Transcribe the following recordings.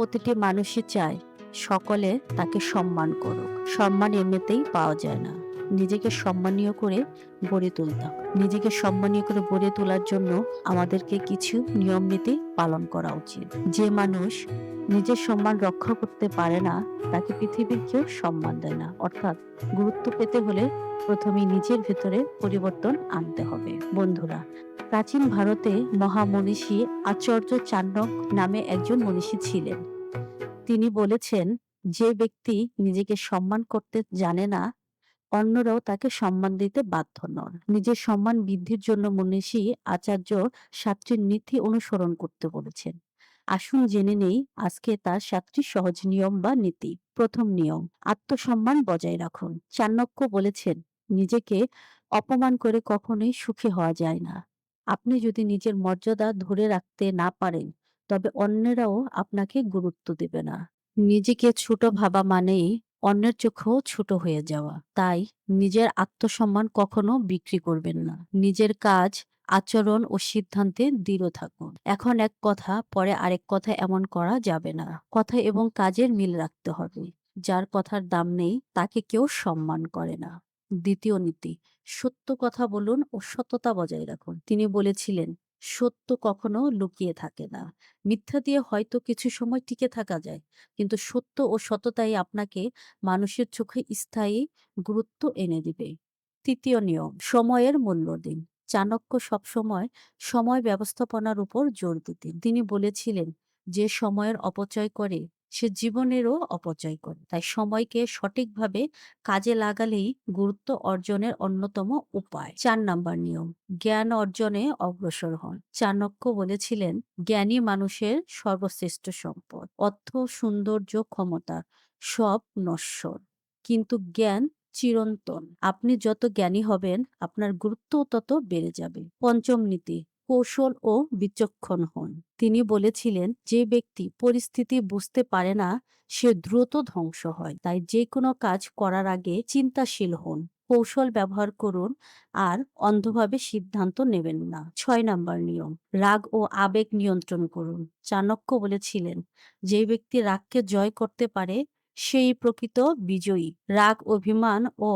প্রতিটি মানুষই চায় সকলে তাকে সম্মান করুক। সম্মান এমনিতেই পাওয়া যায় না। নিজেকে সম্মানীয় করে গড়ে তুলতে হয়। নিজেকে সম্মানীয় করে গড়ে তোলার জন্য আমাদেরকে কিছু নিয়ম নীতি পালন করা উচিত। যে মানুষ নিজের সম্মান রক্ষা করতে পারে না, তাকে পৃথিবীর কেউ সম্মান দেয় না। অর্থাৎ গুরুত্ব পেতে হলে প্রথমে নিজের ভেতরে পরিবর্তন আনতে হবে। বন্ধুরা, প্রাচীন ভারতে মহামনীষী আচার্য চাণক্য নামে একজন মনীষী ছিলেন। তিনি বলেছেন, যে ব্যক্তি নিজেকে সম্মান করতে জানে না, অন্যরাও তাকে সম্মান দিতে বাধ্য নন। নিজের সম্মান বৃদ্ধির জন্য মনীষী আচার্য ৭টি নীতি অনুসরণ করতে বলেছেন। আসুন জেনে নেই আজকে তার ৭টি সহজ নিয়ম বা নীতি। প্রথম নিয়ম, আত্মসম্মান বজায় রাখুন। চাণক্য বলেছেন, নিজেকে অপমান করে কখনোই সুখী হওয়া যায় না। আপনি যদি নিজের মর্যাদা ধরে রাখতে না পারেন, তবে অন্যেরাও আপনাকে গুরুত্ব দেবে না। নিজেকে ছোট ভাবা মানেই অন্যের চোখেও ছোট হয়ে যাওয়া। তাই নিজের আত্মসম্মান কখনো বিক্রি করবেন না। নিজের কাজ, আচরণ ও সিদ্ধান্তে দৃঢ় থাকুন। এখন এক কথা, পরে আরেক কথা এমন করা যাবে না। কথা এবং কাজের মিল রাখতে হবে। যার কথার দাম নেই, তাকে কেউ সম্মান করে না। দ্বিতীয় নীতি, সত্য কথা বলুন ও সততা বজায় রাখুন। তিনি বলেছিলেন, সত্য কখনো লুকিয়ে থাকে না। মিথ্যা দিয়ে হয়তো কিছু সময় টিকে থাকা যায়, কিন্তু সত্য ও সততাই আপনাকে মানুষের চোখে স্থায়ী গুরুত্ব এনে দিবে। তৃতীয় নিয়ম, সময়ের মূল্য দিন। চাণক্য সবসময় সময় ব্যবস্থাপনার উপর জোর দিতেন। তিনি বলেছিলেন, যে সময়ের অপচয় করে সে জীবনেরও অপচয় করে। তাই সময়কে সঠিকভাবে কাজে লাগালেই গুরুত্ব অর্জনের অন্যতম উপায়। ৪ নাম্বার নিয়ম, জ্ঞান অর্জনে অগ্রসর হন। চাণক্য বলেছিলেন, জ্ঞানী মানুষের সর্বশ্রেষ্ঠ সম্পদ। অর্থ, সৌন্দর্য, ক্ষমতা সব নশ্বর, কিন্তু জ্ঞান চিরন্তন। আপনি যত জ্ঞানী হবেন, আপনার গুরুত্বও তত বেড়ে যাবে। পঞ্চম নীতি, কৌশল ও বিচক্ষণ হন। তিনি বলেছিলেন, যে ব্যক্তি পরিস্থিতি বুঝতে পারে না, সে দ্রুত ধ্বংস হয়। তাই যে কোনো কাজ করার আগে চিন্তাশীল হন, কৌশল ব্যবহার করুন আর অন্ধভাবে সিদ্ধান্ত নেবেন না। ৬ নাম্বার নিয়ম, রাগ ও আবেগ নিয়ন্ত্রণ করুন। চাণক্য বলেছিলেন, যে ব্যক্তি রাগকে জয় করতে পারে সেই প্রকৃত বিজয়ী। রাগ, অভিমান ও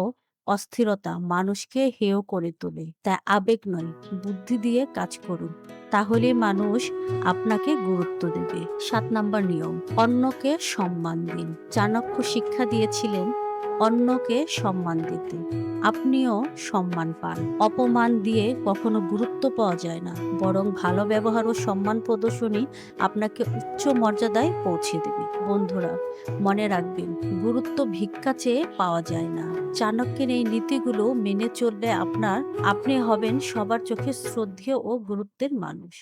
অস্থিরতা মানুষকে হেয় করে তোলে। তাই আবেগ নয়, বুদ্ধি দিয়ে কাজ করুন, তাহলে মানুষ আপনাকে গুরুত্ব দেবে। ৭ নাম্বার নিয়ম, অন্যকে সম্মান দিন। চাণক্য শিক্ষা দিয়েছিলেন, অন্যকে সম্মান দিতে আপনিও সম্মান পান। অপমান দিয়ে কখনো গুরুত্ব পাওয়া যায় না, বরং ভালো ব্যবহার ও সম্মান প্রদর্শনই আপনাকে উচ্চ মর্যাদায় পৌঁছে দেবে। বন্ধুরা, মনে রাখবেন, গুরুত্ব ভিক্ষা চেয়ে পাওয়া যায় না। চাণক্যের এই নীতিগুলো মেনে চললে আপনি হবেন সবার চোখে শ্রদ্ধেয় ও গুরুত্বের মানুষ।